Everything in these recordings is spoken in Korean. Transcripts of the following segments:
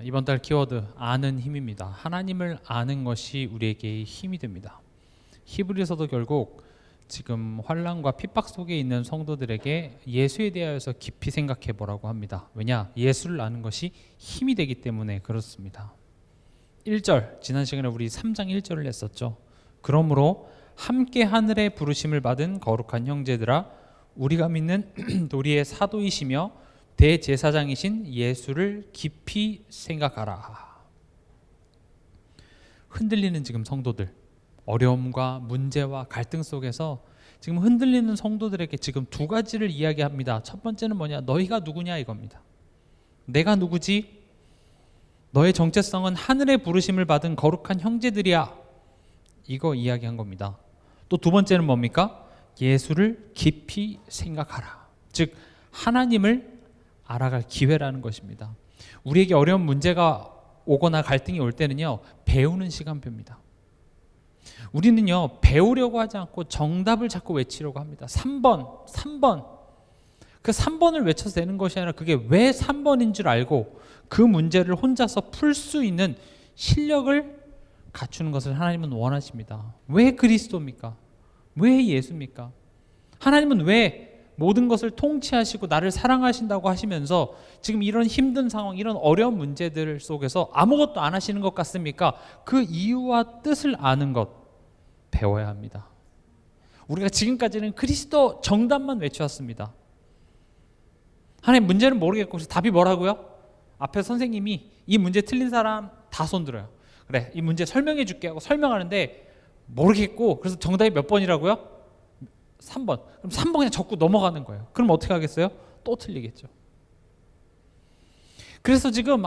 이번 달 키워드 아는 힘입니다. 하나님을 아는 것이 우리에게 힘이 됩니다. 히브리서도 결국 지금 환난과 핍박 속에 있는 성도들에게 예수에 대하여서 깊이 생각해 보라고 합니다. 왜냐? 예수를 아는 것이 힘이 되기 때문에 그렇습니다. 1절, 지난 시간에 우리 3장 1절을 했었죠. 그러므로 함께 하늘의 부르심을 받은 거룩한 형제들아, 우리가 믿는 우리의 사도이시며 대제사장이신 예수를 깊이 생각하라. 흔들리는 지금 성도들, 어려움과 문제와 갈등 속에서 지금 흔들리는 성도들에게 지금 두 가지를 이야기합니다. 첫 번째는 뭐냐? 너희가 누구냐 이겁니다. 내가 누구지? 너의 정체성은 하늘의 부르심을 받은 거룩한 형제들이야. 이거 이야기한 겁니다. 또 두 번째는 뭡니까? 예수를 깊이 생각하라. 즉 하나님을 알아갈 기회라는 것입니다. 우리에게 어려운 문제가 오거나 갈등이 올 때는요, 배우는 시간표입니다. 우리는요, 배우려고 하지 않고 정답을 자꾸 외치려고 합니다. 3번. 그 3번을 외쳐서 되는 것이 아니라 그게 왜 3번인 줄 알고 그 문제를 혼자서 풀 수 있는 실력을 갖추는 것을 하나님은 원하십니다. 왜 그리스도입니까? 왜 예수입니까? 하나님은 왜 모든 것을 통치하시고 나를 사랑하신다고 하시면서 지금 이런 힘든 상황, 이런 어려운 문제들 속에서 아무것도 안 하시는 것 같습니까? 그 이유와 뜻을 아는 것 배워야 합니다. 우리가 지금까지는 그리스도 정답만 외쳐왔습니다. 하나님 문제는 모르겠고 그래서 답이 뭐라고요? 앞에 선생님이 이 문제 틀린 사람 다 손들어요. 그래, 이 문제 설명해 줄게 하고 설명하는데 모르겠고 그래서 정답이 몇 번이라고요? 3번. 그럼 3번 그냥 적고 넘어가는 거예요. 그럼 어떻게 하겠어요? 또 틀리겠죠. 그래서 지금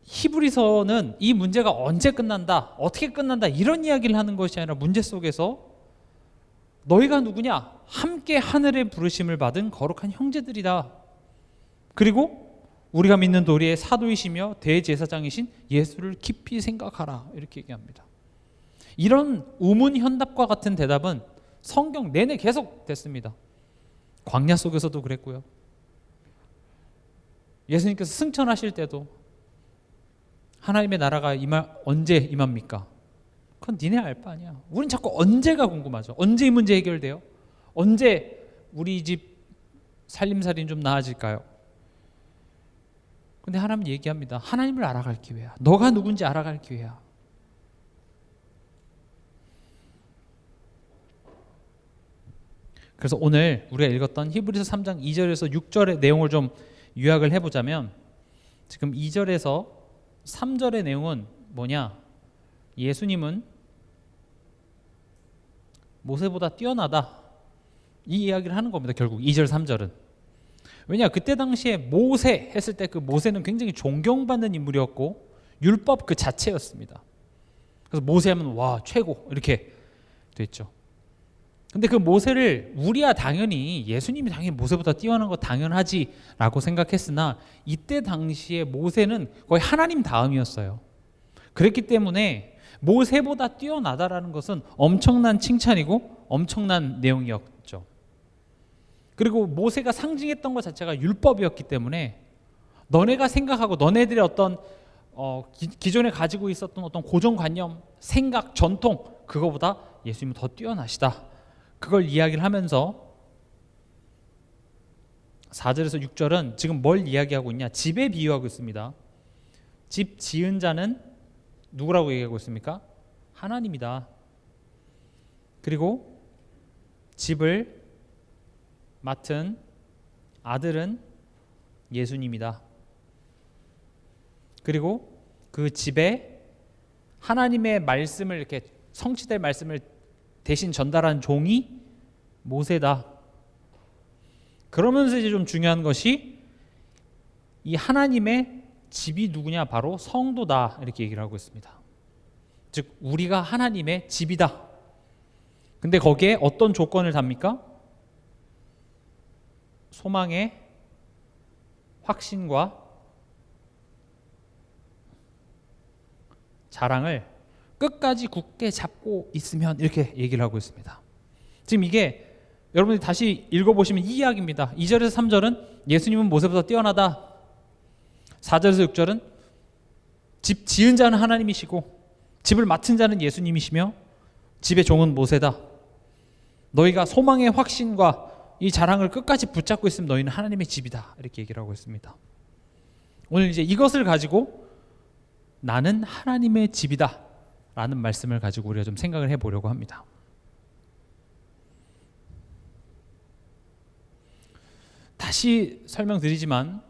히브리서는 이 문제가 언제 끝난다, 어떻게 끝난다 이런 이야기를 하는 것이 아니라 문제 속에서 너희가 누구냐? 함께 하늘의 부르심을 받은 거룩한 형제들이다. 그리고 우리가 믿는 도리의 사도이시며 대제사장이신 예수를 깊이 생각하라. 이렇게 얘기합니다. 이런 우문현답과 같은 대답은 성경 내내 계속 됐습니다. 광야 속에서도 그랬고요. 예수님께서 승천하실 때도 하나님의 나라가 언제 임합니까? 그건 니네 알 바 아니야. 우린 자꾸 언제가 궁금하죠. 언제 이 문제 해결돼요? 언제 우리 집 살림살이는 좀 나아질까요? 근데 하나님 얘기합니다. 하나님을 알아갈 기회야. 너가 누군지 알아갈 기회야. 그래서 오늘 우리가 읽었던 히브리서 3장 2절에서 6절의 내용을 좀 요약을 해보자면, 지금 2절에서 3절의 내용은 뭐냐? 예수님은 모세보다 뛰어나다, 이 이야기를 하는 겁니다. 결국 2절 3절은. 왜냐? 그때 당시에 모세 했을 때 그 모세는 굉장히 존경받는 인물이었고 율법 그 자체였습니다. 그래서 모세하면 와 최고 이렇게 됐죠. 근데 그 모세를 우리야 당연히 예수님이 당연히 모세보다 뛰어난 거 당연하지 라고 생각했으나 이때 당시에 모세는 거의 하나님 다음이었어요. 그랬기 때문에 모세보다 뛰어나다라는 것은 엄청난 칭찬이고 엄청난 내용이었죠. 그리고 모세가 상징했던 것 자체가 율법이었기 때문에 너네가 생각하고 너네들의 어떤 기존에 가지고 있었던 어떤 고정관념, 생각, 전통, 그거보다 예수님은 더 뛰어나시다, 그걸 이야기를 하면서 4절에서 6절은 지금 뭘 이야기하고 있냐? 집에 비유하고 있습니다. 집 지은 자는 누구라고 얘기하고 있습니까? 하나님이다. 그리고 집을 맡은 아들은 예수님이다. 그리고 그 집에 하나님의 말씀을 이렇게 성취될 말씀을 대신 전달한 종이 모세다. 그러면서 이제 좀 중요한 것이 이 하나님의 집이 누구냐? 바로 성도다. 이렇게 얘기를 하고 있습니다. 즉 우리가 하나님의 집이다. 근데 거기에 어떤 조건을 답니까? 소망의 확신과 자랑을 끝까지 굳게 잡고 있으면, 이렇게 얘기를 하고 있습니다. 지금 이게 여러분들이 다시 읽어보시면 이 이야기입니다. 2절에서 3절은 예수님은 모세보다 뛰어나다, 4절에서 6절은 집 지은 자는 하나님이시고 집을 맡은 자는 예수님이시며 집의 종은 모세다. 너희가 소망의 확신과 이 자랑을 끝까지 붙잡고 있으면 너희는 하나님의 집이다. 이렇게 얘기를 하고 있습니다. 오늘 이제 이것을 가지고 나는 하나님의 집이다 라는 말씀을 가지고 우리가 좀 생각을 해보려고 합니다. 다시 설명드리지만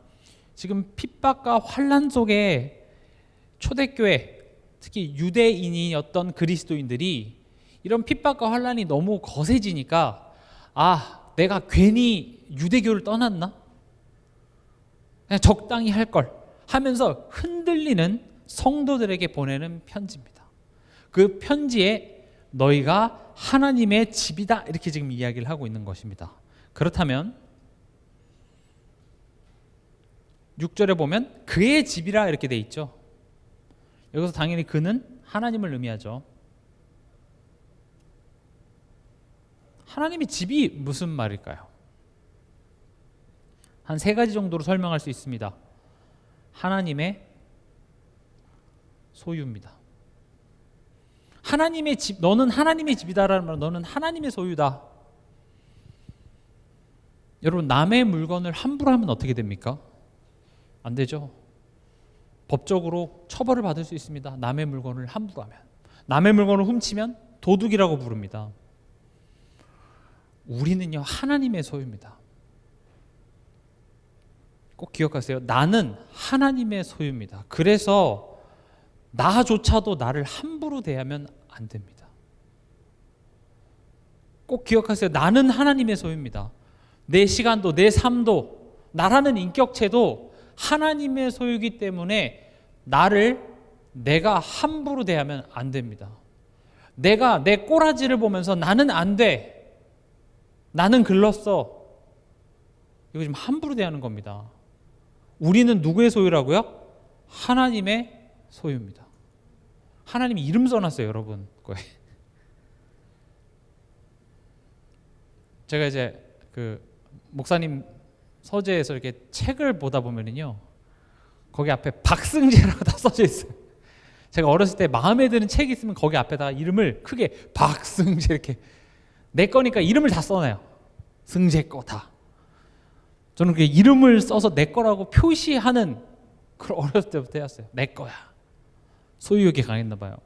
지금 핍박과 환난 속에 초대교회, 특히 유대인이었던 그리스도인들이 이런 핍박과 환난이 너무 거세지니까 내가 괜히 유대교를 떠났나? 그냥 적당히 할 걸 하면서 흔들리는 성도들에게 보내는 편지입니다. 그 편지에 너희가 하나님의 집이다 이렇게 지금 이야기를 하고 있는 것입니다. 그렇다면 6절에 보면 그의 집이라 이렇게 돼 있죠. 여기서 당연히 그는 하나님을 의미하죠. 하나님의 집이 무슨 말일까요? 한 3가지 정도로 설명할 수 있습니다. 하나님의 소유입니다. 하나님의 집, 너는 하나님의 집이다라는 말은 너는 하나님의 소유다. 여러분, 남의 물건을 함부로 하면 어떻게 됩니까? 안 되죠. 법적으로 처벌을 받을 수 있습니다. 남의 물건을 함부로 하면. 남의 물건을 훔치면 도둑이라고 부릅니다. 우리는요, 하나님의 소유입니다. 꼭 기억하세요. 나는 하나님의 소유입니다. 그래서 나조차도 나를 함부로 대하면 안 됩니다. 꼭 기억하세요. 나는 하나님의 소유입니다. 내 시간도 내 삶도 나라는 인격체도 하나님의 소유이기 때문에 내가 함부로 대하면 안 됩니다. 내가 내 꼬라지를 보면서 나는 안 돼. 나는 글렀어. 이거 지금 함부로 대하는 겁니다. 우리는 누구의 소유라고요? 하나님의 소유입니다. 하나님이 이름 써놨어요, 여러분 거에. 제가 이제 그 목사님 서재에서 이렇게 책을 보다 보면은요, 거기 앞에 박승재라고 다 써져 있어요. 제가 어렸을 때 마음에 드는 책이 있으면 거기 앞에다가 이름을 크게 박승재 이렇게, 내 거니까 이름을 다 써놔요. 승재 거 다. 저는 그 이름을 써서 내 거라고 표시하는 그런 어렸을 때부터 해왔어요. 내 거야. 소유욕이 강했나 봐요.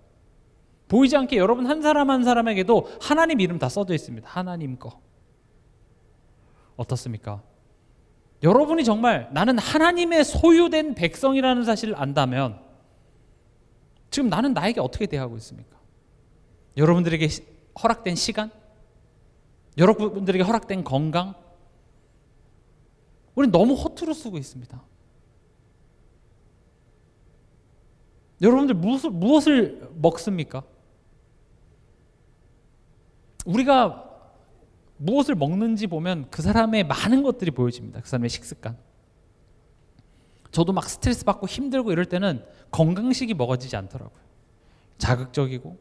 보이지 않게 여러분 한 사람 한 사람에게도 하나님 이름 다 써져 있습니다. 하나님 거. 어떻습니까? 여러분이 정말 나는 하나님의 소유된 백성이라는 사실을 안다면 지금 나는 나에게 어떻게 대하고 있습니까? 여러분들에게 허락된 시간? 여러분들에게 허락된 건강? 우리는 너무 허투루 쓰고 있습니다. 여러분들 무엇을 먹습니까? 우리가 무엇을 먹는지 보면 그 사람의 많은 것들이 보여집니다. 그 사람의 식습관. 저도 막 스트레스 받고 힘들고 이럴 때는 건강식이 먹어지지 않더라고요. 자극적이고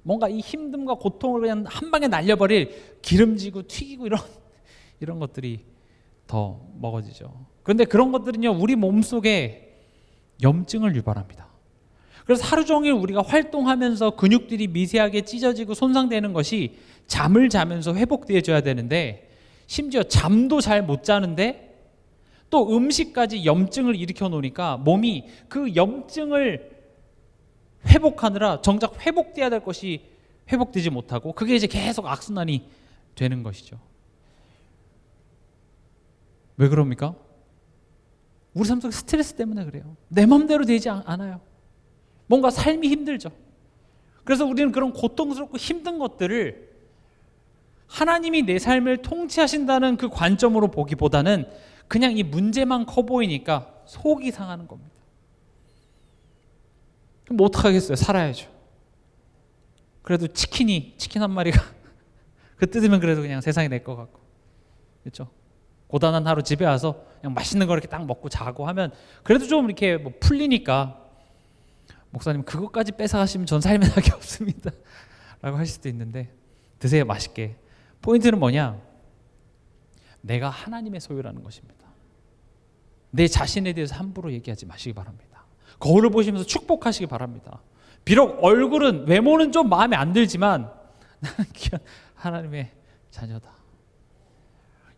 뭔가 이 힘듦과 고통을 그냥 한 방에 날려버릴 기름지고 튀기고 이런 것들이 더 먹어지죠. 그런데 그런 것들은요, 우리 몸속에 염증을 유발합니다. 그래서 하루 종일 우리가 활동하면서 근육들이 미세하게 찢어지고 손상되는 것이 잠을 자면서 회복되어줘야 되는데, 심지어 잠도 잘 못 자는데 또 음식까지 염증을 일으켜 놓으니까 몸이 그 염증을 회복하느라 정작 회복돼야 될 것이 회복되지 못하고, 그게 이제 계속 악순환이 되는 것이죠. 왜 그럽니까? 우리 삶 속에 스트레스 때문에 그래요. 내 마음대로 되지 않아요. 뭔가 삶이 힘들죠. 그래서 우리는 그런 고통스럽고 힘든 것들을 하나님이 내 삶을 통치하신다는 그 관점으로 보기보다는 그냥 이 문제만 커 보이니까 속이 상하는 겁니다. 그럼 뭐 어떡하겠어요? 살아야죠. 그래도 치킨 한 마리가 그 뜯으면 그래도 그냥 세상이 내 것 같고, 그렇죠? 고단한 하루 집에 와서 그냥 맛있는 거 이렇게 딱 먹고 자고 하면 그래도 좀 이렇게 뭐 풀리니까, 목사님 그것까지 뺏어가시면 전 삶에 낙이 없습니다 라고 할 수도 있는데, 드세요, 맛있게. 포인트는 뭐냐? 내가 하나님의 소유라는 것입니다. 내 자신에 대해서 함부로 얘기하지 마시기 바랍니다. 거울을 보시면서 축복하시기 바랍니다. 비록 얼굴은, 외모는 좀 마음에 안 들지만 나는 귀한 하나님의 자녀다.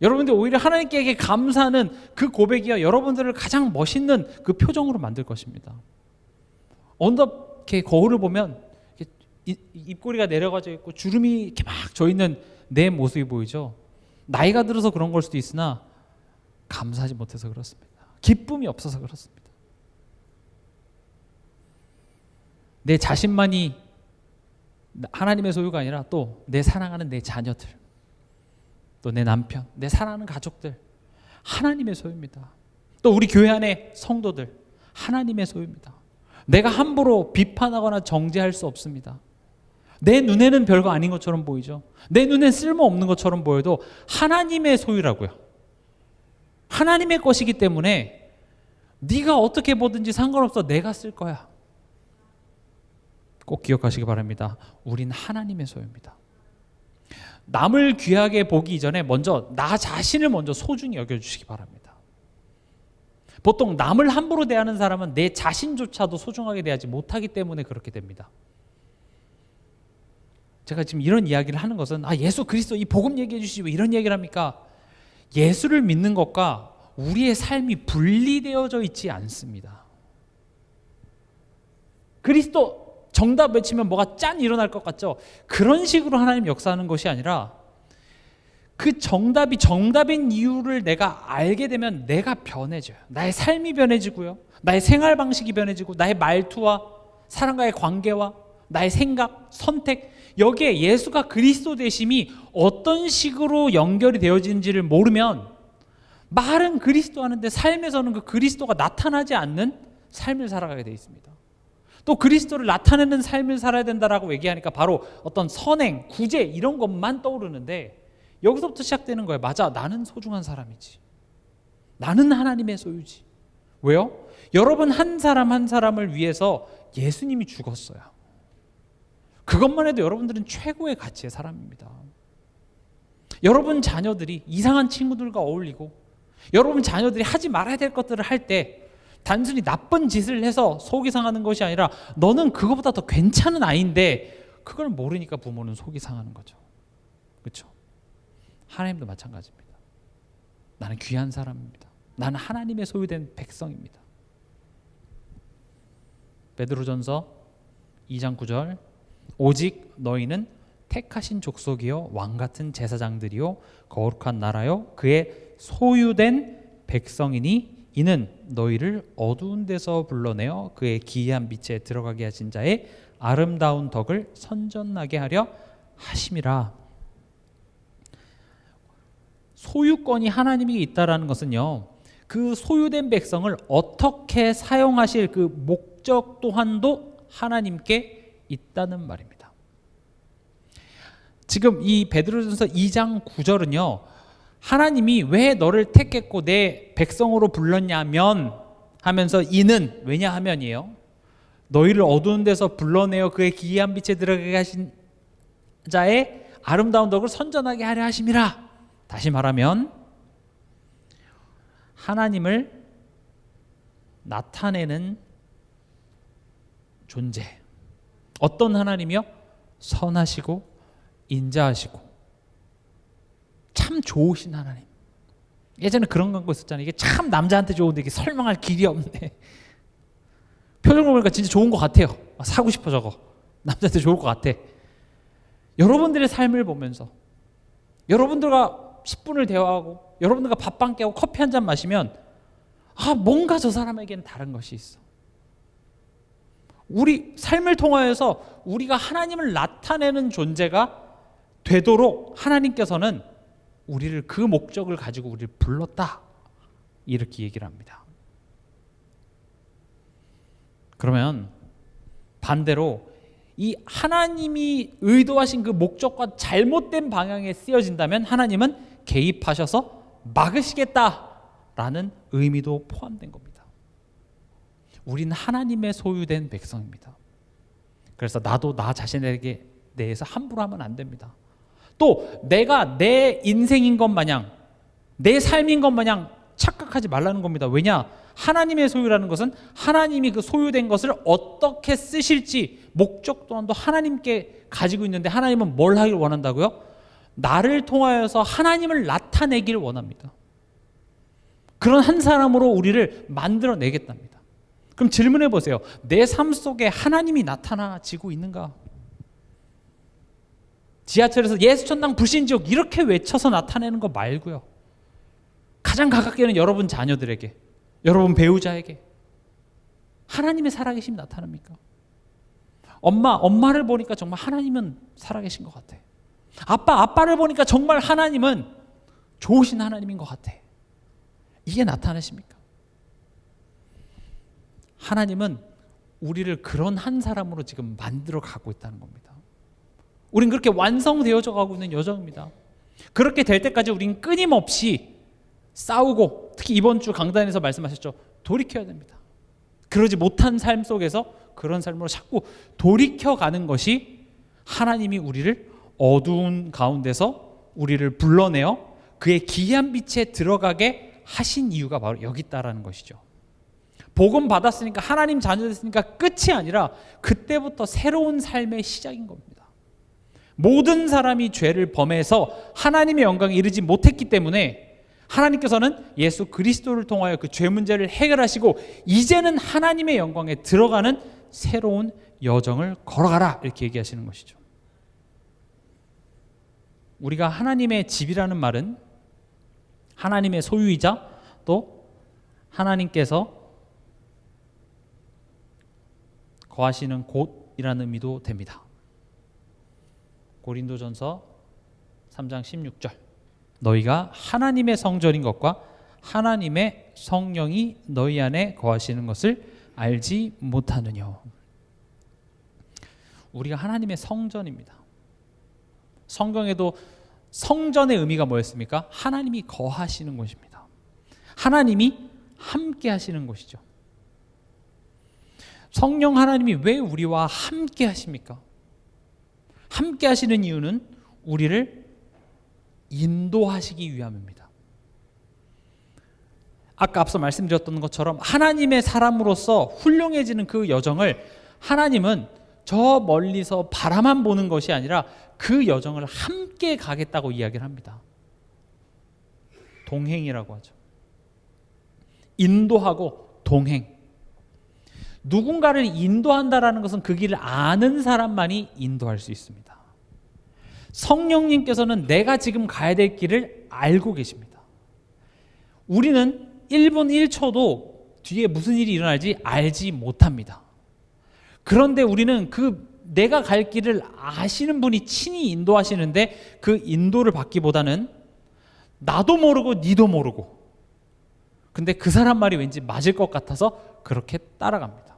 여러분들 오히려 하나님께 감사하는 그 고백이야 여러분들을 가장 멋있는 그 표정으로 만들 것입니다. 어떻게 거울을 보면 입꼬리가 내려가져 있고 주름이 이렇게 막 져 있는 내 모습이 보이죠. 나이가 들어서 그런 걸 수도 있으나 감사하지 못해서 그렇습니다. 기쁨이 없어서 그렇습니다. 내 자신만이 하나님의 소유가 아니라 또 내 사랑하는 내 자녀들, 또 내 남편, 내 사랑하는 가족들 하나님의 소유입니다. 또 우리 교회 안에 성도들 하나님의 소유입니다. 내가 함부로 비판하거나 정죄할 수 없습니다. 내 눈에는 별거 아닌 것처럼 보이죠. 내 눈엔 쓸모없는 것처럼 보여도 하나님의 소유라고요. 하나님의 것이기 때문에 네가 어떻게 보든지 상관없어. 내가 쓸 거야. 꼭 기억하시기 바랍니다. 우린 하나님의 소유입니다. 남을 귀하게 보기 이전에 먼저 나 자신을 먼저 소중히 여겨주시기 바랍니다. 보통 남을 함부로 대하는 사람은 내 자신조차도 소중하게 대하지 못하기 때문에 그렇게 됩니다. 제가 지금 이런 이야기를 하는 것은 예수 그리스도 이 복음 얘기해 주시지 왜 이런 얘기를 합니까? 예수를 믿는 것과 우리의 삶이 분리되어져 있지 않습니다. 그리스도 정답 외치면 뭐가 짠 일어날 것 같죠? 그런 식으로 하나님 역사하는 것이 아니라 그 정답이 정답인 이유를 내가 알게 되면 내가 변해져요. 나의 삶이 변해지고요. 나의 생활 방식이 변해지고 나의 말투와 사람과의 관계와 나의 생각, 선택 여기에 예수가 그리스도 되심이 어떤 식으로 연결이 되어지는지를 모르면 말은 그리스도 하는데 삶에서는 그 그리스도가 나타나지 않는 삶을 살아가게 되어 있습니다. 또 그리스도를 나타내는 삶을 살아야 된다라고 얘기하니까 바로 어떤 선행, 구제 이런 것만 떠오르는데 여기서부터 시작되는 거예요. 맞아, 나는 소중한 사람이지. 나는 하나님의 소유지. 왜요? 여러분 한 사람 한 사람을 위해서 예수님이 죽었어요. 그것만 해도 여러분들은 최고의 가치의 사람입니다. 여러분 자녀들이 이상한 친구들과 어울리고 여러분 자녀들이 하지 말아야 될 것들을 할 때 단순히 나쁜 짓을 해서 속이 상하는 것이 아니라 너는 그거보다 더 괜찮은 아이인데 그걸 모르니까 부모는 속이 상하는 거죠. 그렇죠? 하나님도 마찬가지입니다. 나는 귀한 사람입니다. 나는 하나님의 소유된 백성입니다. 베드로전서 2장 9절 오직 너희는 택하신 족속이요 왕같은 제사장들이요 거룩한 나라요 그의 소유된 백성이니 이는 너희를 어두운 데서 불러내어 그의 기이한 빛에 들어가게 하신 자의 아름다운 덕을 선전하게 하려 하심이라. 소유권이 하나님에게 있다라는 것은요, 그 소유된 백성을 어떻게 사용하실 그 목적 또한도 하나님께 있다는 말입니다. 지금 이 베드로전서 2장 9절은요 하나님이 왜 너를 택했고 내 백성으로 불렀냐면 하면서 이는 왜냐하면이에요. 너희를 어두운 데서 불러내어 그의 기이한 빛에 들어가게 하신 자의 아름다운 덕을 선전하게 하려 하심이라. 다시 말하면 하나님을 나타내는 존재. 어떤 하나님이요? 선하시고 인자하시고 참 좋으신 하나님. 예전에 그런 광고 있었잖아요. 이게 참 남자한테 좋은데 이게 설명할 길이 없네. 표정을 보니까 진짜 좋은 것 같아요. 사고 싶어 저거. 남자한테 좋을 것 같아. 여러분들의 삶을 보면서 여러분들과 10분을 대화하고 여러분들과 밥 한 끼 하고 커피 한 잔 마시면 뭔가 저 사람에게는 다른 것이 있어. 우리 삶을 통하여서 우리가 하나님을 나타내는 존재가 되도록 하나님께서는 우리를 그 목적을 가지고 우리를 불렀다. 이렇게 얘기를 합니다. 그러면 반대로 이 하나님이 의도하신 그 목적과 잘못된 방향에 쓰여진다면 하나님은 개입하셔서 막으시겠다라는 의미도 포함된 겁니다. 우리는 하나님의 소유된 백성입니다. 그래서 나도 나 자신에게 대해서 함부로 하면 안 됩니다. 또 내가 내 인생인 것 마냥 내 삶인 것 마냥 착각하지 말라는 겁니다. 왜냐? 하나님의 소유라는 것은 하나님이 그 소유된 것을 어떻게 쓰실지 목적 또한도 하나님께 가지고 있는데, 하나님은 뭘 하길 원한다고요? 나를 통하여서 하나님을 나타내길 원합니다. 그런 한 사람으로 우리를 만들어내겠답니다. 그럼 질문해 보세요. 내 삶 속에 하나님이 나타나지고 있는가? 지하철에서 예수천당 불신지옥 이렇게 외쳐서 나타내는 거 말고요, 가장 가깝게는 여러분 자녀들에게, 여러분 배우자에게 하나님의 살아계심이 나타납니까? 엄마를 보니까 정말 하나님은 살아계신 것 같아. 아빠를 보니까 정말 하나님은 좋으신 하나님인 것 같아. 이게 나타나십니까? 하나님은 우리를 그런 한 사람으로 지금 만들어 가고 있다는 겁니다. 우린 그렇게 완성되어져 가고 있는 여정입니다. 그렇게 될 때까지 우린 끊임없이 싸우고, 특히 이번 주 강단에서 말씀하셨죠. 돌이켜야 됩니다. 그러지 못한 삶 속에서 그런 삶으로 자꾸 돌이켜가는 것이 하나님이 우리를 어두운 가운데서 우리를 불러내어 그의 기이한 빛에 들어가게 하신 이유가 바로 여기 있다라는 것이죠. 복음 받았으니까, 하나님 자녀 됐으니까 끝이 아니라 그때부터 새로운 삶의 시작인 겁니다. 모든 사람이 죄를 범해서 하나님의 영광에 이르지 못했기 때문에 하나님께서는 예수 그리스도를 통하여 그 죄 문제를 해결하시고 이제는 하나님의 영광에 들어가는 새로운 여정을 걸어가라, 이렇게 얘기하시는 것이죠. 우리가 하나님의 집이라는 말은 하나님의 소유이자 또 하나님께서 거하시는 곳이라는 의미도 됩니다. 고린도전서 3장 16절, 너희가 하나님의 성전인 것과 하나님의 성령이 너희 안에 거하시는 것을 알지 못하느냐. 우리가 하나님의 성전입니다. 성경에도 성전의 의미가 뭐였습니까? 하나님이 거하시는 곳입니다. 하나님이 함께 하시는 곳이죠. 성령 하나님이 왜 우리와 함께 하십니까? 함께 하시는 이유는 우리를 인도하시기 위함입니다. 아까 앞서 말씀드렸던 것처럼 하나님의 사람으로서 훌륭해지는 그 여정을 하나님은 저 멀리서 바라만 보는 것이 아니라 그 여정을 함께 가겠다고 이야기를 합니다. 동행이라고 하죠. 인도하고 동행. 누군가를 인도한다라는 것은 그 길을 아는 사람만이 인도할 수 있습니다. 성령님께서는 내가 지금 가야 될 길을 알고 계십니다. 우리는 1분 1초도 뒤에 무슨 일이 일어날지 알지 못합니다. 그런데 우리는 그 내가 갈 길을 아시는 분이 친히 인도하시는데 그 인도를 받기보다는 나도 모르고 니도 모르고, 근데 그 사람 말이 왠지 맞을 것 같아서 그렇게 따라갑니다.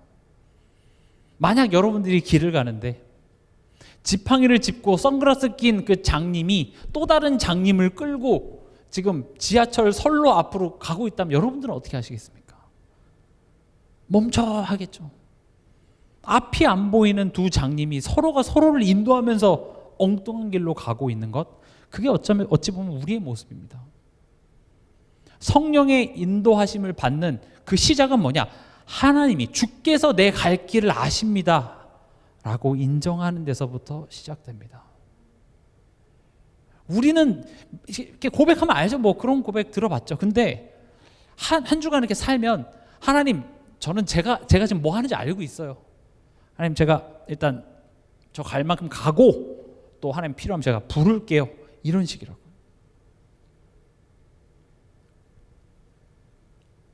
만약 여러분들이 길을 가는데 지팡이를 짚고 선글라스 낀 그 장님이 또 다른 장님을 끌고 지금 지하철 선로 앞으로 가고 있다면 여러분들은 어떻게 하시겠습니까? 멈춰 하겠죠. 앞이 안 보이는 두 장님이 서로가 서로를 인도하면서 엉뚱한 길로 가고 있는 것, 그게 어찌 보면 우리의 모습입니다. 성령의 인도하심을 받는 그 시작은 뭐냐? 하나님이 주께서 내 갈 길을 아십니다 라고 인정하는 데서부터 시작됩니다. 우리는 이렇게 고백하면 알죠. 뭐 그런 고백 들어봤죠. 근데 한 주간 이렇게 살면 하나님, 저는 제가 지금 뭐 하는지 알고 있어요. 하나님, 제가 일단 저 갈 만큼 가고 또 하나님 필요하면 제가 부를게요. 이런 식이라고.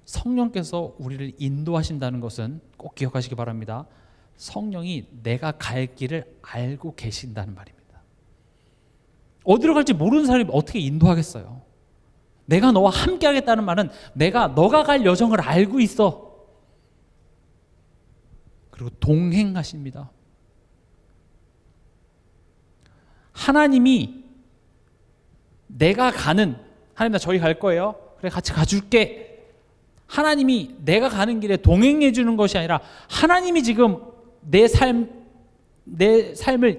성령께서 우리를 인도하신다는 것은 꼭 기억하시기 바랍니다. 성령이 내가 갈 길을 알고 계신다는 말입니다. 어디로 갈지 모르는 사람이 어떻게 인도하겠어요? 내가 너와 함께 하겠다는 말은 너가 갈 여정을 알고 있어. 그리고 동행하십니다. 하나님이 내가 가는, 하나님 나 저기 갈 거예요. 그래 같이 가줄게. 하나님이 내가 가는 길에 동행해 주는 것이 아니라 하나님이 지금 내 삶을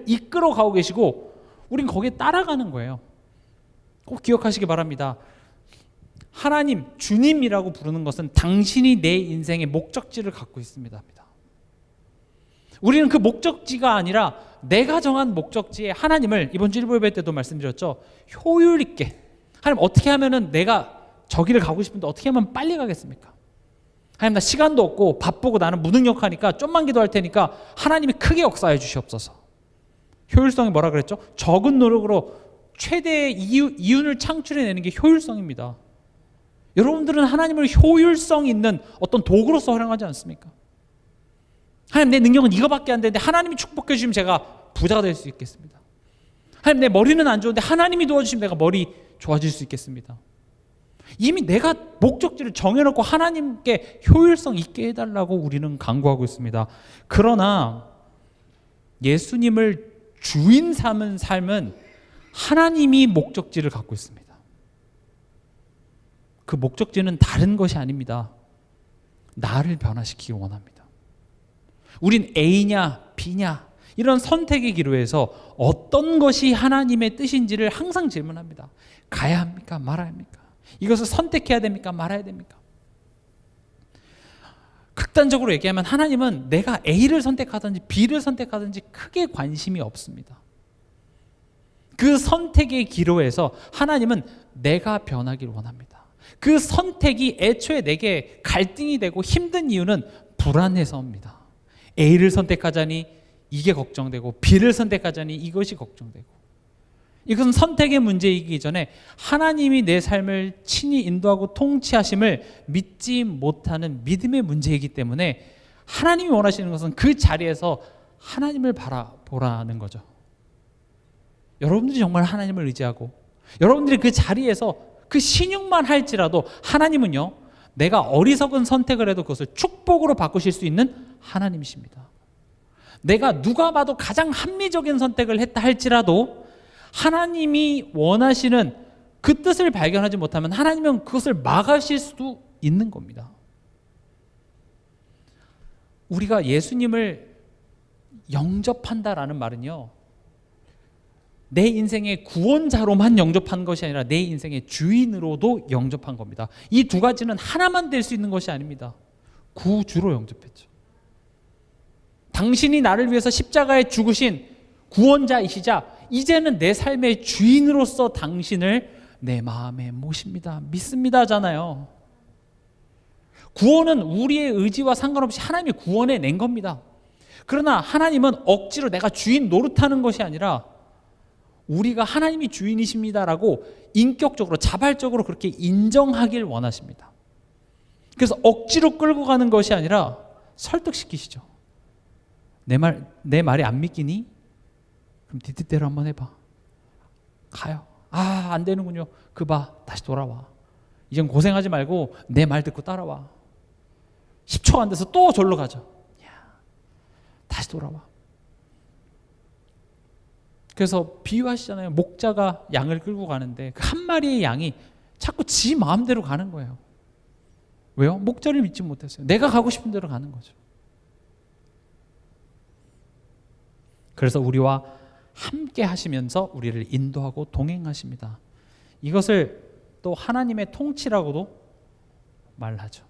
이끌어 가고 계시고 우린 거기에 따라가는 거예요. 꼭 기억하시기 바랍니다. 하나님, 주님이라고 부르는 것은 당신이 내 인생의 목적지를 갖고 있습니다. 우리는 그 목적지가 아니라 내가 정한 목적지에 하나님을, 이번 주 1부 예배 때도 말씀드렸죠, 효율 있게, 하나님 어떻게 하면은 내가 저기를 가고 싶은데 어떻게 하면 빨리 가겠습니까? 하나님 나 시간도 없고 바쁘고 나는 무능력하니까 좀만 기도할 테니까 하나님이 크게 역사해 주시옵소서. 효율성이 뭐라 그랬죠? 적은 노력으로 최대의 이윤을 창출해내는 게 효율성입니다. 여러분들은 하나님을 효율성 있는 어떤 도구로서 활용하지 않습니까? 하나님 내 능력은 이거밖에 안 되는데 하나님이 축복해 주시면 제가 부자가 될 수 있겠습니다. 하나님 내 머리는 안 좋은데 하나님이 도와주시면 내가 머리 좋아질 수 있겠습니다. 이미 내가 목적지를 정해놓고 하나님께 효율성 있게 해달라고 우리는 간구하고 있습니다. 그러나 예수님을 주인 삼은 삶은 하나님이 목적지를 갖고 있습니다. 그 목적지는 다른 것이 아닙니다. 나를 변화시키기 원합니다. 우린 A냐 B냐 이런 선택의 기로에서 어떤 것이 하나님의 뜻인지를 항상 질문합니다. 가야 합니까? 말아야 합니까? 이것을 선택해야 됩니까? 말아야 됩니까? 극단적으로 얘기하면 하나님은 내가 A를 선택하든지 B를 선택하든지 크게 관심이 없습니다. 그 선택의 기로에서 하나님은 내가 변하기를 원합니다. 그 선택이 애초에 내게 갈등이 되고 힘든 이유는 불안해서입니다. A를 선택하자니 이게 걱정되고 B를 선택하자니 이것이 걱정되고, 이것은 선택의 문제이기 전에 하나님이 내 삶을 친히 인도하고 통치하심을 믿지 못하는 믿음의 문제이기 때문에 하나님이 원하시는 것은 그 자리에서 하나님을 바라보라는 거죠. 여러분들이 정말 하나님을 의지하고 여러분들이 그 자리에서 그 신용만 할지라도 하나님은요, 내가 어리석은 선택을 해도 그것을 축복으로 바꾸실 수 있는 하나님이십니다. 내가 누가 봐도 가장 합리적인 선택을 했다 할지라도 하나님이 원하시는 그 뜻을 발견하지 못하면 하나님은 그것을 막으실 수도 있는 겁니다. 우리가 예수님을 영접한다라는 말은요, 내 인생의 구원자로만 영접한 것이 아니라 내 인생의 주인으로도 영접한 겁니다. 이 두 가지는 하나만 될 수 있는 것이 아닙니다. 구주로 영접했죠. 당신이 나를 위해서 십자가에 죽으신 구원자이시자 이제는 내 삶의 주인으로서 당신을 내 마음에 모십니다. 믿습니다잖아요. 구원은 우리의 의지와 상관없이 하나님이 구원해 낸 겁니다. 그러나 하나님은 억지로 내가 주인 노릇하는 것이 아니라 우리가 하나님이 주인이십니다라고 인격적으로 자발적으로 그렇게 인정하길 원하십니다. 그래서 억지로 끌고 가는 것이 아니라 설득시키시죠. 내 말이 안 믿기니? 그럼 네 뜻대로 한번 해봐. 가요. 아, 안 되는군요. 그 봐, 다시 돌아와. 이젠 고생하지 말고 내 말 듣고 따라와. 10초가 안 돼서 또 절로 가죠. 다시 돌아와. 그래서 비유하시잖아요. 목자가 양을 끌고 가는데 그 한 마리의 양이 자꾸 지 마음대로 가는 거예요. 왜요? 목자를 믿지 못했어요. 내가 가고 싶은 대로 가는 거죠. 그래서 우리와 함께 하시면서 우리를 인도하고 동행하십니다. 이것을 또 하나님의 통치라고도 말하죠.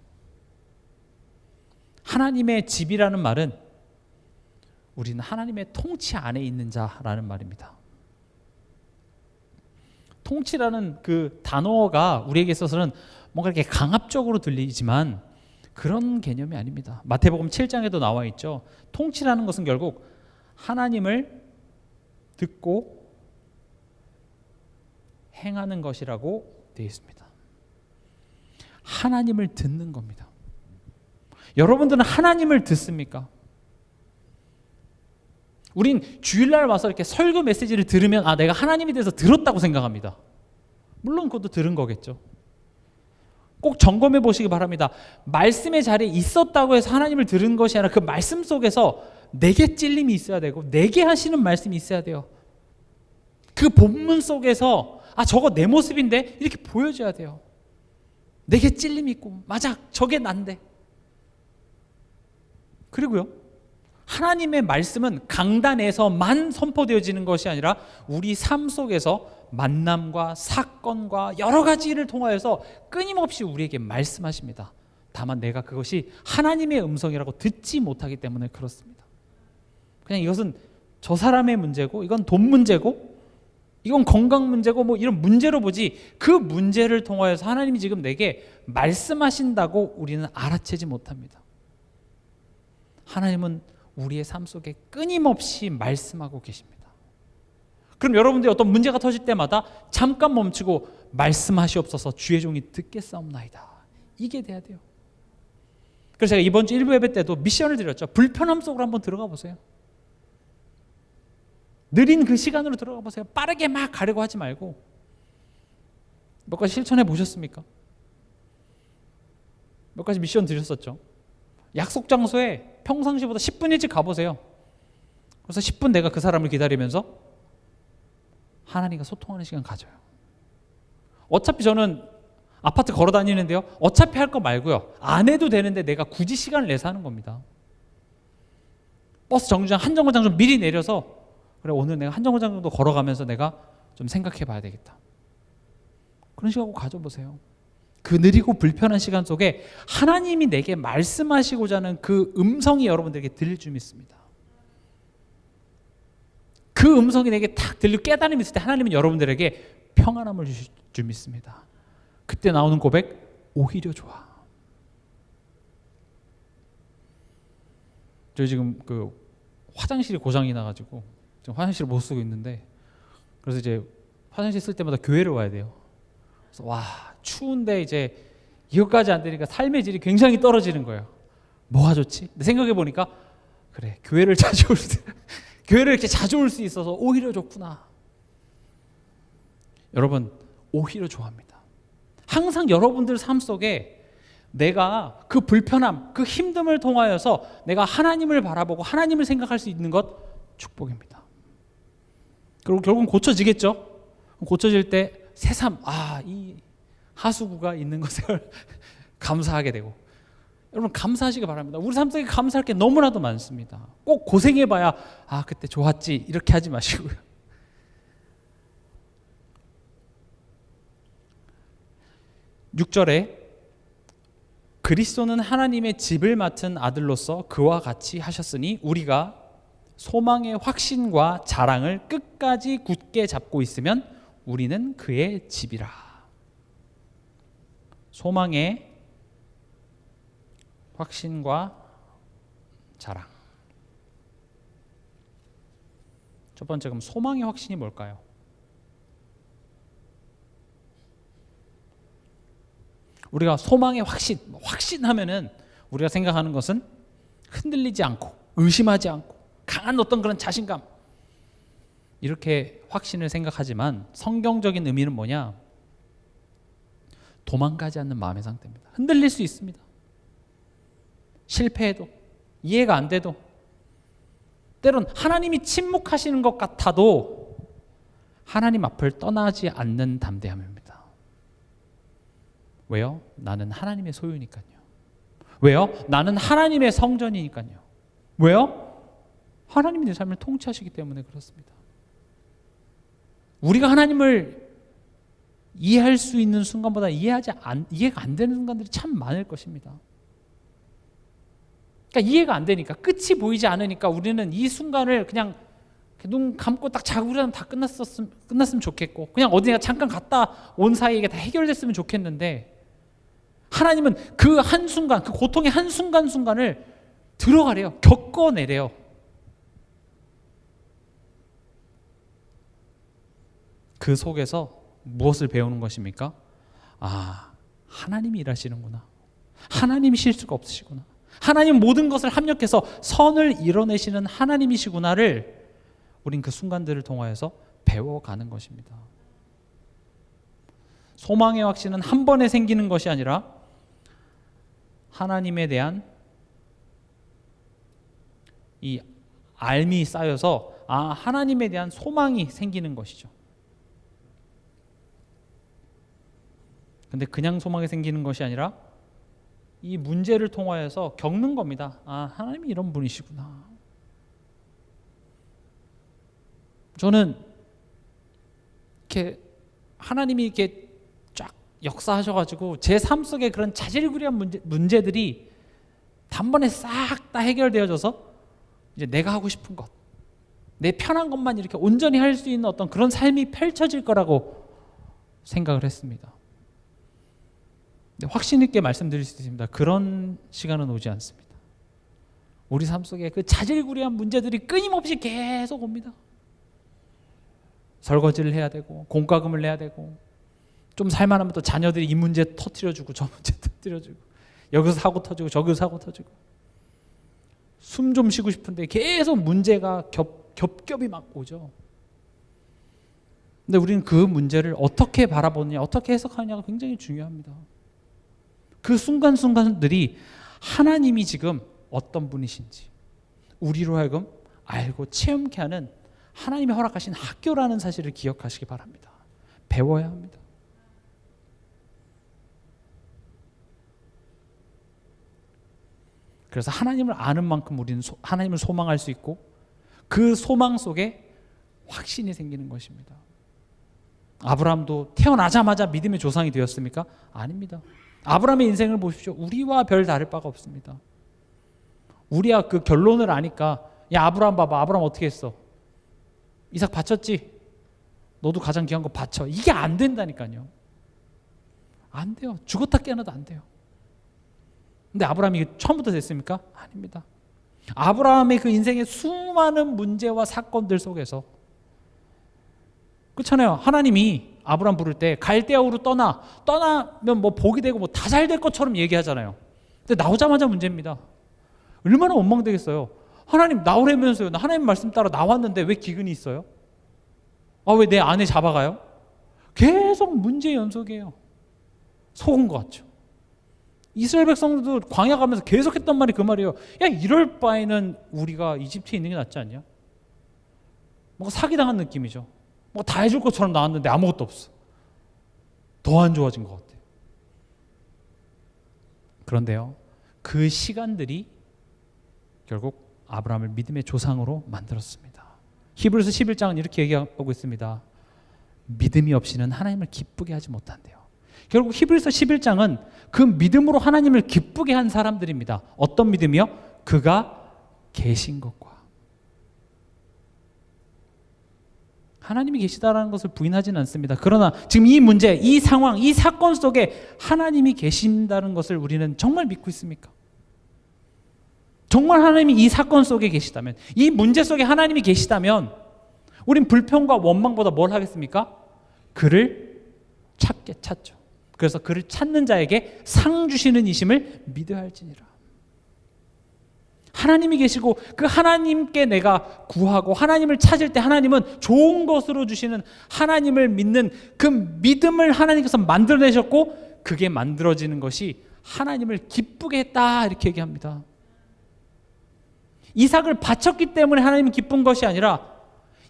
하나님의 집이라는 말은 우리는 하나님의 통치 안에 있는 자라는 말입니다. 통치라는 그 단어가 우리에게 있어서는 뭔가 이렇게 강압적으로 들리지만 그런 개념이 아닙니다. 마태복음 7장에도 나와 있죠. 통치라는 것은 결국 하나님을 듣고 행하는 것이라고 되어 있습니다. 하나님을 듣는 겁니다. 여러분들은 하나님을 듣습니까? 우린 주일날 와서 이렇게 설교 메시지를 들으면 아, 내가 하나님에 대해서 들었다고 생각합니다. 물론 그것도 들은 거겠죠. 꼭 점검해 보시기 바랍니다. 말씀의 자리에 있었다고 해서 하나님을 들은 것이 아니라 그 말씀 속에서 내게 찔림이 있어야 되고 내게 하시는 말씀이 있어야 돼요. 그 본문 속에서 아, 저거 내 모습인데 이렇게 보여줘야 돼요. 내게 찔림이 있고 맞아, 저게 난데. 그리고요, 하나님의 말씀은 강단에서만 선포되어지는 것이 아니라 우리 삶 속에서 만남과 사건과 여러 가지를 통하여서 끊임없이 우리에게 말씀하십니다. 다만 내가 그것이 하나님의 음성이라고 듣지 못하기 때문에 그렇습니다. 그냥 이것은 저 사람의 문제고, 이건 돈 문제고, 이건 건강 문제고, 뭐 이런 문제로 보지, 그 문제를 통하여서 하나님이 지금 내게 말씀하신다고 우리는 알아채지 못합니다. 하나님은 우리의 삶 속에 끊임없이 말씀하고 계십니다. 그럼 여러분들이 어떤 문제가 터질 때마다 잠깐 멈추고 말씀하시옵소서 주의 종이 듣겠사옵나이다. 이게 돼야 돼요. 그래서 제가 이번 주 1부 예배 때도 미션을 드렸죠. 불편함 속으로 한번 들어가 보세요. 느린 그 시간으로 들어가 보세요. 빠르게 막 가려고 하지 말고. 몇 가지 실천해 보셨습니까? 몇 가지 미션 드렸었죠. 약속 장소에 평상시보다 10분 일찍 가보세요. 그래서 10분 내가 그 사람을 기다리면서 하나님과 소통하는 시간 가져요. 어차피 저는 아파트 걸어 다니는데요, 어차피 할 거 말고요, 안 해도 되는데 내가 굳이 시간을 내서 하는 겁니다. 버스 정류장 한 정거장 좀 미리 내려서, 그래 오늘 내가 한 정거장 정도 걸어가면서 내가 좀 생각해 봐야 되겠다. 그런 시간 꼭 가져보세요. 그 느리고 불편한 시간 속에 하나님이 내게 말씀하시고자 하는 그 음성이 여러분들에게 들릴 줄 믿습니다. 그 음성이 내게 탁 들리고 깨달음이 있을 때 하나님은 여러분들에게 평안함을 주실 줄 믿습니다. 그때 나오는 고백, 오히려 좋아. 저희 지금 그 화장실이 고장이 나가지고 지금 화장실을 못 쓰고 있는데, 그래서 이제 화장실 쓸 때마다 교회를 와야 돼요. 그래서 와, 추운데 이제 이것까지 안 되니까 삶의 질이 굉장히 떨어지는 거예요. 뭐가 좋지? 근데 생각해 보니까 그래, 교회를 이렇게 자주 올 수 있어서 오히려 좋구나. 여러분, 오히려 좋아합니다. 항상 여러분들 삶 속에 내가 그 불편함, 그 힘듦을 통하여서 내가 하나님을 바라보고 하나님을 생각할 수 있는 것 축복입니다. 그리고 결국은 고쳐지겠죠. 고쳐질 때 새삼, 이 하수구가 있는 것을 감사하게 되고, 여러분 감사하시기 바랍니다. 우리 삶 속에 감사할 게 너무나도 많습니다. 꼭 고생해봐야 그때 좋았지 이렇게 하지 마시고요. 6절에 그리스도는 하나님의 집을 맡은 아들로서 그와 같이 하셨으니 우리가 소망의 확신과 자랑을 끝까지 굳게 잡고 있으면 우리는 그의 집이라. 소망의 확신과 자랑. 첫 번째, 그럼 소망의 확신이 뭘까요? 우리가 소망의 확신하면은 우리가 생각하는 것은 흔들리지 않고 의심하지 않고 강한 어떤 그런 자신감, 이렇게 확신을 생각하지만 성경적인 의미는 뭐냐? 도망가지 않는 마음의 상태입니다. 흔들릴 수 있습니다. 실패해도, 이해가 안 돼도, 때론 하나님이 침묵하시는 것 같아도 하나님 앞을 떠나지 않는 담대함입니다. 왜요? 나는 하나님의 소유니까요. 왜요? 나는 하나님의 성전이니까요. 왜요? 하나님이 내 삶을 통치하시기 때문에 그렇습니다. 우리가 하나님을 이해할 수 있는 순간보다 이해가 안 되는 순간들이 참 많을 것입니다. 그러니까 이해가 안 되니까, 끝이 보이지 않으니까 우리는 이 순간을 그냥 눈 감고 딱 자고 일어나면 다 끝났으면 좋겠고, 그냥 어디가 잠깐 갔다 온 사이에 이게 다 해결됐으면 좋겠는데, 하나님은 그 한순간, 그 고통의 한순간순간을 들어가래요. 겪어내래요. 그 속에서 무엇을 배우는 것입니까? 하나님이 일하시는구나. 하나님이 실수가 없으시구나. 하나님 모든 것을 합력해서 선을 이뤄내시는 하나님이시구나를 우린 그 순간들을 통하여서 배워가는 것입니다. 소망의 확신은 한 번에 생기는 것이 아니라 하나님에 대한 이 알미 쌓여서 하나님에 대한 소망이 생기는 것이죠. 근데 그냥 소망이 생기는 것이 아니라 이 문제를 통하여서 겪는 겁니다. 하나님이 이런 분이시구나. 저는 이렇게 하나님이 이렇게 쫙 역사하셔가지고 제 삶 속에 그런 자질구레한 문제들이 단번에 싹 다 해결되어져서 이제 내가 하고 싶은 것, 내 편한 것만 이렇게 온전히 할 수 있는 어떤 그런 삶이 펼쳐질 거라고 생각을 했습니다. 확신 있게 말씀드릴 수 있습니다. 그런 시간은 오지 않습니다. 우리 삶 속에 그 자질구레한 문제들이 끊임없이 계속 옵니다. 설거지를 해야 되고 공과금을 내야 되고 좀 살만하면 또 자녀들이 이 문제 터뜨려주고 저 문제 터뜨려주고 여기서 사고 터지고 저기서 사고 터지고 숨 좀 쉬고 싶은데 계속 문제가 겹겹이 막 오죠. 근데 우리는 그 문제를 어떻게 바라보느냐, 어떻게 해석하느냐가 굉장히 중요합니다. 그 순간순간들이 하나님이 지금 어떤 분이신지 우리로 하여금 알고 체험케 하는 하나님이 허락하신 학교라는 사실을 기억하시기 바랍니다. 배워야 합니다. 그래서 하나님을 아는 만큼 우리는 하나님을 소망할 수 있고 그 소망 속에 확신이 생기는 것입니다. 아브라함도 태어나자마자 믿음의 조상이 되었습니까? 아닙니다. 아브라함의 인생을 보십시오. 우리와 별 다를 바가 없습니다. 우리야 그 결론을 아니까 야 아브라함 봐봐. 아브라함 어떻게 했어? 이삭 바쳤지? 너도 가장 귀한 거 바쳐. 이게 안 된다니까요. 안 돼요. 죽었다 깨어나도 안 돼요. 근데 아브라함이 처음부터 됐습니까? 아닙니다. 아브라함의 그 인생의 수많은 문제와 사건들 속에서 그렇잖아요. 하나님이 아브라함 부를 때 갈대아우로 떠나면 뭐 복이 되고 뭐 다 잘 될 것처럼 얘기하잖아요. 근데 나오자마자 문제입니다. 얼마나 원망되겠어요. 하나님 나오라면서요. 하나님 말씀 따라 나왔는데 왜 기근이 있어요? 왜 내 아내 잡아가요? 계속 문제 연속이에요. 속은 것 같죠. 이스라엘 백성들도 광야 가면서 계속 했던 말이 그 말이에요. 야 이럴 바에는 우리가 이집트에 있는 게 낫지 않냐? 뭔가 사기당한 느낌이죠. 뭐 다 해줄 것처럼 나왔는데 아무것도 없어. 더 안 좋아진 것 같아요. 그런데요, 그 시간들이 결국 아브라함을 믿음의 조상으로 만들었습니다. 히브리서 11장은 이렇게 얘기하고 있습니다. 믿음이 없이는 하나님을 기쁘게 하지 못한대요. 결국 히브리서 11장은 그 믿음으로 하나님을 기쁘게 한 사람들입니다. 어떤 믿음이요? 그가 계신 것과 하나님이 계시다라는 것을 부인하지는 않습니다. 그러나 지금 이 문제, 이 상황, 이 사건 속에 하나님이 계신다는 것을 우리는 정말 믿고 있습니까? 정말 하나님이 이 사건 속에 계시다면, 이 문제 속에 하나님이 계시다면 우린 불평과 원망보다 뭘 하겠습니까? 그를 찾죠. 그래서 그를 찾는 자에게 상 주시는 이심을 믿어야 할지니라. 하나님이 계시고 그 하나님께 내가 구하고 하나님을 찾을 때 하나님은 좋은 것으로 주시는 하나님을 믿는 그 믿음을 하나님께서 만들어내셨고 그게 만들어지는 것이 하나님을 기쁘게 했다 이렇게 얘기합니다. 이삭을 바쳤기 때문에 하나님이 기쁜 것이 아니라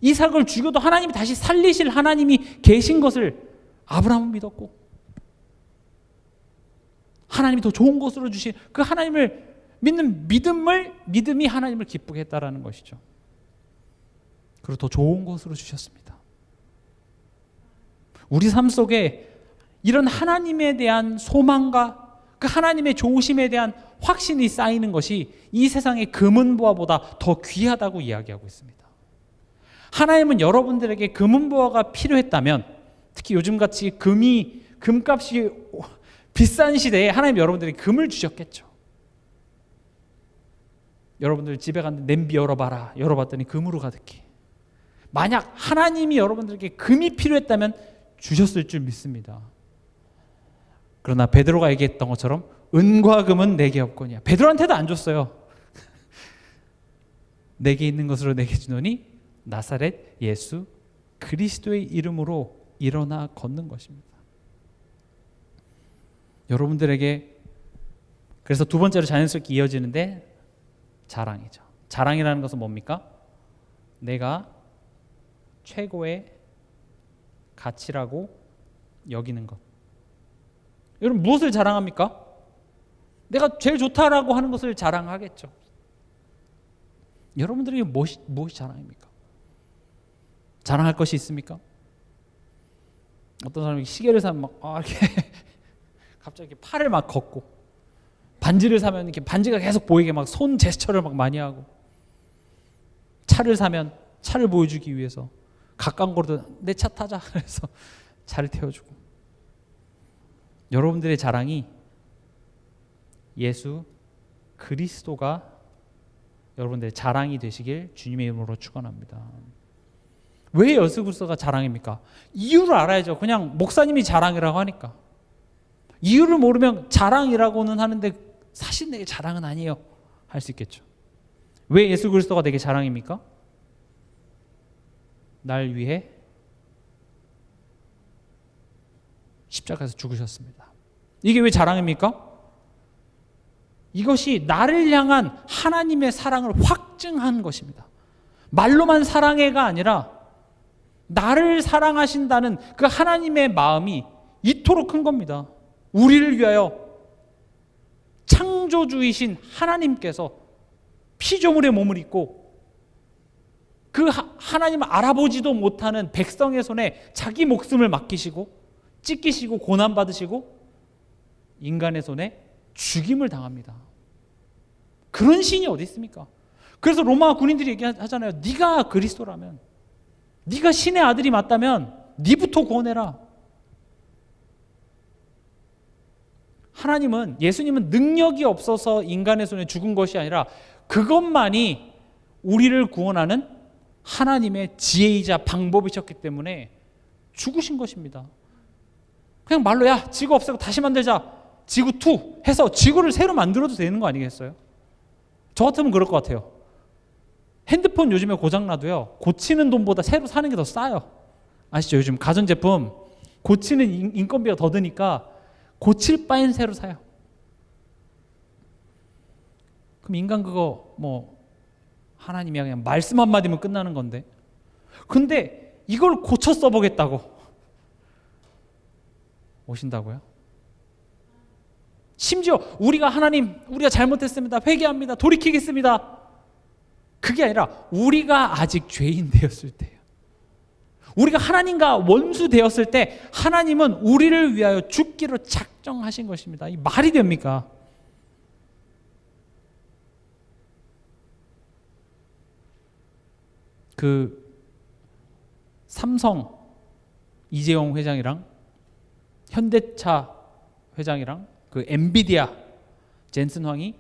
이삭을 죽여도 하나님이 다시 살리실 하나님이 계신 것을 아브라함은 믿었고 하나님이 더 좋은 것으로 주신 그 하나님을 믿는 믿음이 하나님을 기쁘게 했다라는 것이죠. 그리고 더 좋은 것으로 주셨습니다. 우리 삶 속에 이런 하나님에 대한 소망과 그 하나님의 좋으심에 대한 확신이 쌓이는 것이 이 세상의 금은보화보다 더 귀하다고 이야기하고 있습니다. 하나님은 여러분들에게 금은보화가 필요했다면 특히 요즘같이 금값이 비싼 시대에 하나님 여러분들에게 금을 주셨겠죠. 여러분들 집에 갔는데 냄비 열어봐라. 열어봤더니 금으로 가득해. 만약 하나님이 여러분들에게 금이 필요했다면 주셨을 줄 믿습니다. 그러나 베드로가 얘기했던 것처럼 은과 금은 내게 없거니와. 베드로한테도 안 줬어요. 내게 있는 것으로 내게 주노니 나사렛 예수 그리스도의 이름으로 일어나 걷는 것입니다. 여러분들에게 그래서 두 번째로 자연스럽게 이어지는데 자랑이죠. 자랑이라는 것은 뭡니까? 내가 최고의 가치라고 여기는 것. 여러분 무엇을 자랑합니까? 내가 제일 좋다라고 하는 것을 자랑하겠죠. 여러분들에게 무엇이 자랑입니까? 자랑할 것이 있습니까? 어떤 사람이 시계를 사면 막 이렇게 갑자기 팔을 막 걷고, 반지를 사면 이렇게 반지가 계속 보이게 막 손 제스처를 막 많이 하고, 차를 사면 차를 보여주기 위해서 가까운 거로도 내 차 타자 그래서 차를 태워주고. 여러분들의 자랑이 예수 그리스도가 여러분들의 자랑이 되시길 주님의 이름으로 축원합니다. 왜 예수 그리스도가 자랑입니까? 이유를 알아야죠. 그냥 목사님이 자랑이라고 하니까. 이유를 모르면 자랑이라고는 하는데 사실 내게 자랑은 아니에요 할 수 있겠죠. 왜 예수 그리스도가 내게 자랑입니까? 날 위해 십자가에서 죽으셨습니다. 이게 왜 자랑입니까? 이것이 나를 향한 하나님의 사랑을 확증한 것입니다. 말로만 사랑해가 아니라 나를 사랑하신다는 그 하나님의 마음이 이토록 큰 겁니다. 우리를 위하여 창조주이신 하나님께서 피조물의 몸을 입고 그 하나님을 알아보지도 못하는 백성의 손에 자기 목숨을 맡기시고 찢기시고 고난받으시고 인간의 손에 죽임을 당합니다. 그런 신이 어디 있습니까? 그래서 로마 군인들이 얘기하잖아요. 네가 그리스도라면, 네가 신의 아들이 맞다면 네부터 구원해라. 하나님은, 예수님은 능력이 없어서 인간의 손에 죽은 것이 아니라 그것만이 우리를 구원하는 하나님의 지혜이자 방법이셨기 때문에 죽으신 것입니다. 그냥 말로 야 지구 없애고 다시 만들자, 지구2 해서 지구를 새로 만들어도 되는 거 아니겠어요? 저 같으면 그럴 것 같아요. 핸드폰 요즘에 고장나도요, 고치는 돈보다 새로 사는 게 더 싸요. 아시죠? 요즘 가전제품 고치는 인건비가 더 드니까 고칠 바엔 새로 사요. 그럼 인간 그거 뭐 하나님이 그냥 말씀 한마디면 끝나는 건데, 근데 이걸 고쳐 써보겠다고 오신다고요? 심지어 우리가 하나님, 우리가 잘못했습니다, 회개합니다, 돌이키겠습니다, 그게 아니라 우리가 아직 죄인 되었을 때예요. 우리가 하나님과 원수 되었을 때 하나님은 우리를 위하여 죽기로 작정하신 것입니다. 이 말이 됩니까? 그 삼성 이재용 회장이랑 현대차 회장이랑 그 엔비디아 젠슨 황이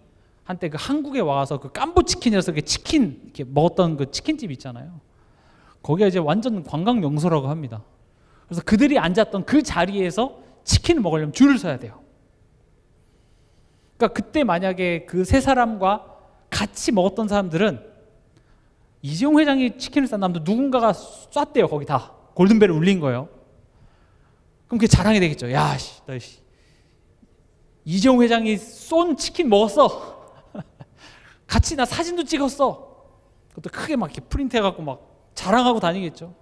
한때 그 한국에 와서 그 깜부치킨이라서 그 치킨 이렇게 먹었던 그 치킨집 있잖아요. 거기가 이제 완전 관광 명소라고 합니다. 그래서 그들이 앉았던 그 자리에서 치킨을 먹으려면 줄을 서야 돼요. 그러니까 그때 만약에 그 세 사람과 같이 먹었던 사람들은 이재용 회장이 치킨을 싼 다음에 누군가가 쐈대요. 거기 다 골든벨을 울린 거예요. 그럼 그게 자랑이 되겠죠. 야, 너 이재용 회장이 쏜 치킨 먹었어. 같이 나 사진도 찍었어. 그것도 크게 막 이렇게 프린트해갖고 막 자랑하고 다니겠죠.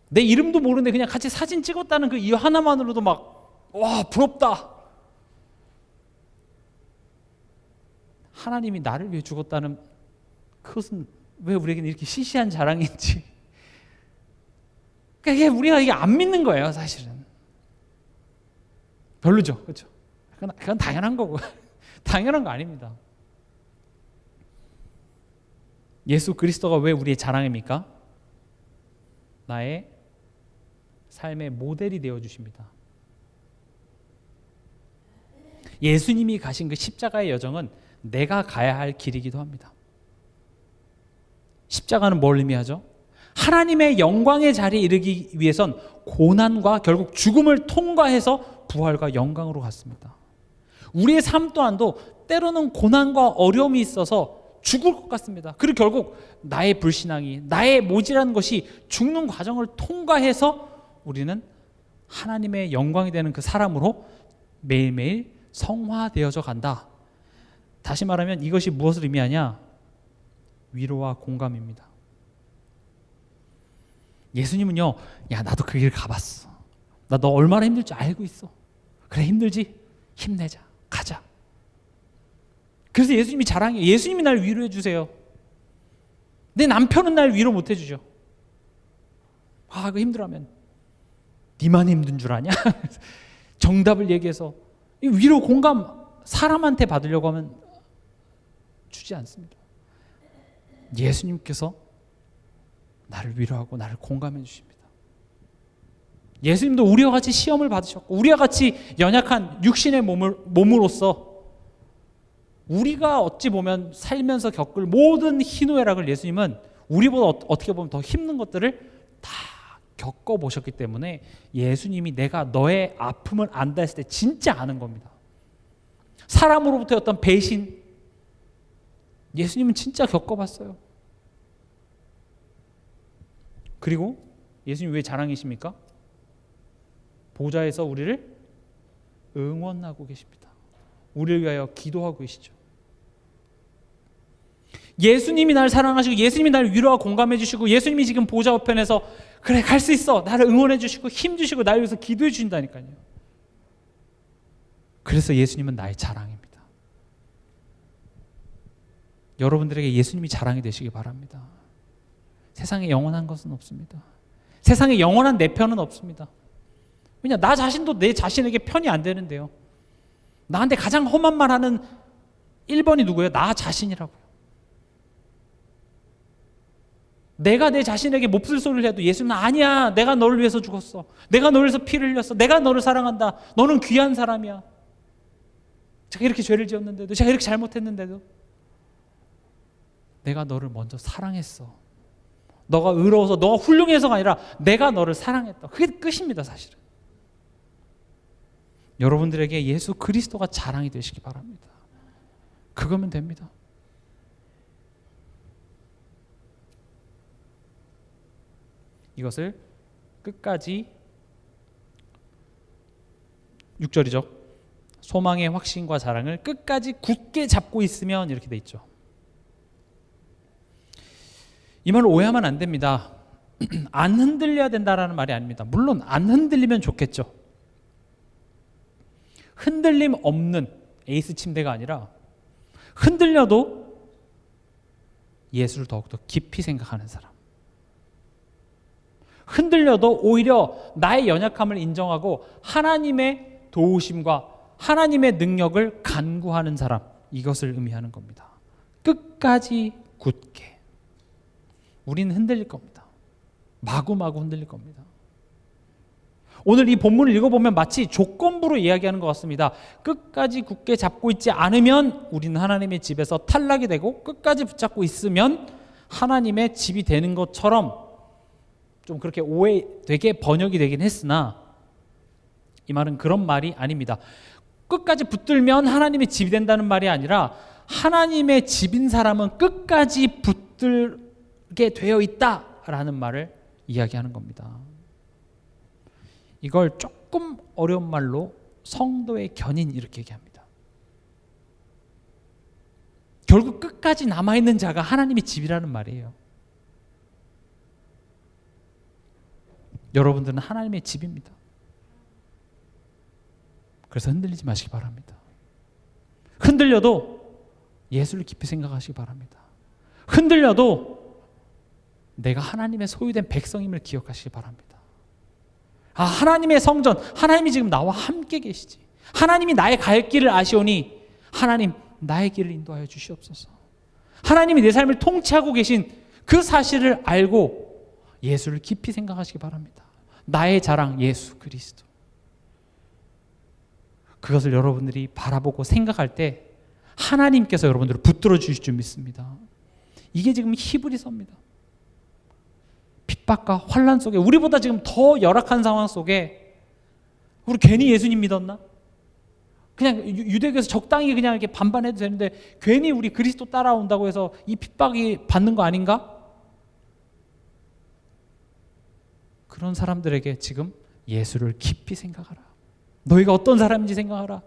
내 이름도 모르는데 그냥 같이 사진 찍었다는 그 이유 하나만으로도 막 와 부럽다. 하나님이 나를 위해 죽었다는 그것은 왜 우리에게는 이렇게 시시한 자랑인지, 그러니까 우리가 이게 안 믿는 거예요. 사실은 별로죠, 그렇죠? 그건 당연한 거고 당연한 거 아닙니다. 예수 그리스도가 왜 우리의 자랑입니까? 나의 삶의 모델이 되어 주십니다. 예수님이 가신 그 십자가의 여정은 내가 가야 할 길이기도 합니다. 십자가는 뭘 의미하죠? 하나님의 영광의 자리에 이르기 위해선 고난과 결국 죽음을 통과해서 부활과 영광으로 갔습니다. 우리의 삶 또한도 때로는 고난과 어려움이 있어서 죽을 것 같습니다. 그리고 결국 나의 불신앙이, 나의 모질한 것이 죽는 과정을 통과해서 우리는 하나님의 영광이 되는 그 사람으로 매일매일 성화되어져 간다. 다시 말하면 이것이 무엇을 의미하냐? 위로와 공감입니다. 예수님은요, 야 나도 그 길 가봤어. 나 너 얼마나 힘들지 알고 있어. 그래 힘들지? 힘내자. 가자. 그래서 예수님이 자랑해요. 예수님이 날 위로해 주세요. 내 남편은 날 위로 못 해주죠. 아, 그 힘들어하면. 니만 힘든 줄 아냐? 정답을 얘기해서 이 위로 공감 사람한테 받으려고 하면 주지 않습니다. 예수님께서 나를 위로하고 나를 공감해 주십니다. 예수님도 우리와 같이 시험을 받으셨고 우리와 같이 연약한 육신의 몸으로서 우리가 어찌 보면 살면서 겪을 모든 희노애락을 예수님은 우리보다 어떻게 보면 더 힘든 것들을 다 겪어보셨기 때문에 예수님이 내가 너의 아픔을 안다 했을 때 진짜 아는 겁니다. 사람으로부터의 어떤 배신 예수님은 진짜 겪어봤어요. 그리고 예수님 왜 자랑이십니까? 보좌에서 우리를 응원하고 계십니다. 우리를 위하여 기도하고 계시죠. 예수님이 나를 사랑하시고 예수님이 나를 위로하고 공감해 주시고 예수님이 지금 보좌 우편에서 그래 갈 수 있어 나를 응원해 주시고 힘 주시고 나를 위해서 기도해 주신다니까요. 그래서 예수님은 나의 자랑입니다. 여러분들에게 예수님이 자랑이 되시기 바랍니다. 세상에 영원한 것은 없습니다. 세상에 영원한 내 편은 없습니다. 왜냐 나 자신도 내 자신에게 편이 안 되는데요. 나한테 가장 험한 말 하는 1번이 누구예요? 나 자신이라고요. 내가 내 자신에게 몹쓸 소리를 해도 예수님은 아니야. 내가 너를 위해서 죽었어. 내가 너를 위해서 피를 흘렸어. 내가 너를 사랑한다. 너는 귀한 사람이야. 제가 이렇게 죄를 지었는데도 제가 이렇게 잘못했는데도 내가 너를 먼저 사랑했어. 너가 의로워서 너가 훌륭해서가 아니라 내가 너를 사랑했다. 그게 끝입니다 사실은. 여러분들에게 예수 그리스도가 자랑이 되시기 바랍니다. 그거면 됩니다. 이것을 끝까지 6절이죠. 소망의 확신과 자랑을 끝까지 굳게 잡고 있으면 이렇게 돼 있죠. 이 말을 오해하면 안 됩니다. 안 흔들려야 된다라는 말이 아닙니다. 물론 안 흔들리면 좋겠죠. 흔들림 없는 에이스 침대가 아니라 흔들려도 예수를 더욱더 깊이 생각하는 사람. 흔들려도 오히려 나의 연약함을 인정하고 하나님의 도우심과 하나님의 능력을 간구하는 사람. 이것을 의미하는 겁니다. 끝까지 굳게. 우리는 흔들릴 겁니다. 마구마구 흔들릴 겁니다. 오늘 이 본문을 읽어보면 마치 조건부로 이야기하는 것 같습니다. 끝까지 굳게 잡고 있지 않으면 우리는 하나님의 집에서 탈락이 되고 끝까지 붙잡고 있으면 하나님의 집이 되는 것처럼 좀 그렇게 오해되게 번역이 되긴 했으나 이 말은 그런 말이 아닙니다. 끝까지 붙들면 하나님의 집이 된다는 말이 아니라 하나님의 집인 사람은 끝까지 붙들게 되어 있다라는 말을 이야기하는 겁니다. 이걸 조금 어려운 말로 성도의 견인 이렇게 얘기합니다. 결국 끝까지 남아있는 자가 하나님의 집이라는 말이에요. 여러분들은 하나님의 집입니다. 그래서 흔들리지 마시기 바랍니다. 흔들려도 예수를 깊이 생각하시기 바랍니다. 흔들려도 내가 하나님의 소유된 백성임을 기억하시기 바랍니다. 아, 하나님의 성전, 하나님이 지금 나와 함께 계시지. 하나님이 나의 갈 길을 아시오니 하나님 나의 길을 인도하여 주시옵소서. 하나님이 내 삶을 통치하고 계신 그 사실을 알고 예수를 깊이 생각하시기 바랍니다. 나의 자랑 예수 그리스도. 그것을 여러분들이 바라보고 생각할 때 하나님께서 여러분들을 붙들어 주실 줄 믿습니다. 이게 지금 히브리서입니다. 핍박과 환난 속에 우리보다 지금 더 열악한 상황 속에 우리 괜히 예수님 믿었나? 그냥 유대교에서 적당히 그냥 이렇게 반반해도 되는데 괜히 우리 그리스도 따라온다고 해서 이 핍박이 받는 거 아닌가? 그런 사람들에게 지금 예수를 깊이 생각하라. 너희가 어떤 사람인지 생각하라.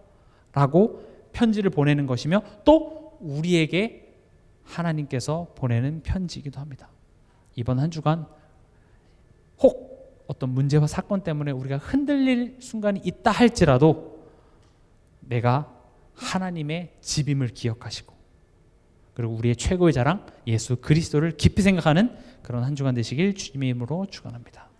라고 편지를 보내는 것이며 또 우리에게 하나님께서 보내는 편지이기도 합니다. 이번 한 주간 혹 어떤 문제와 사건 때문에 우리가 흔들릴 순간이 있다 할지라도 내가 하나님의 집임을 기억하시고 그리고 우리의 최고의 자랑 예수 그리스도를 깊이 생각하는 그런 한 주간 되시길 주님의 이름으로 축원합니다.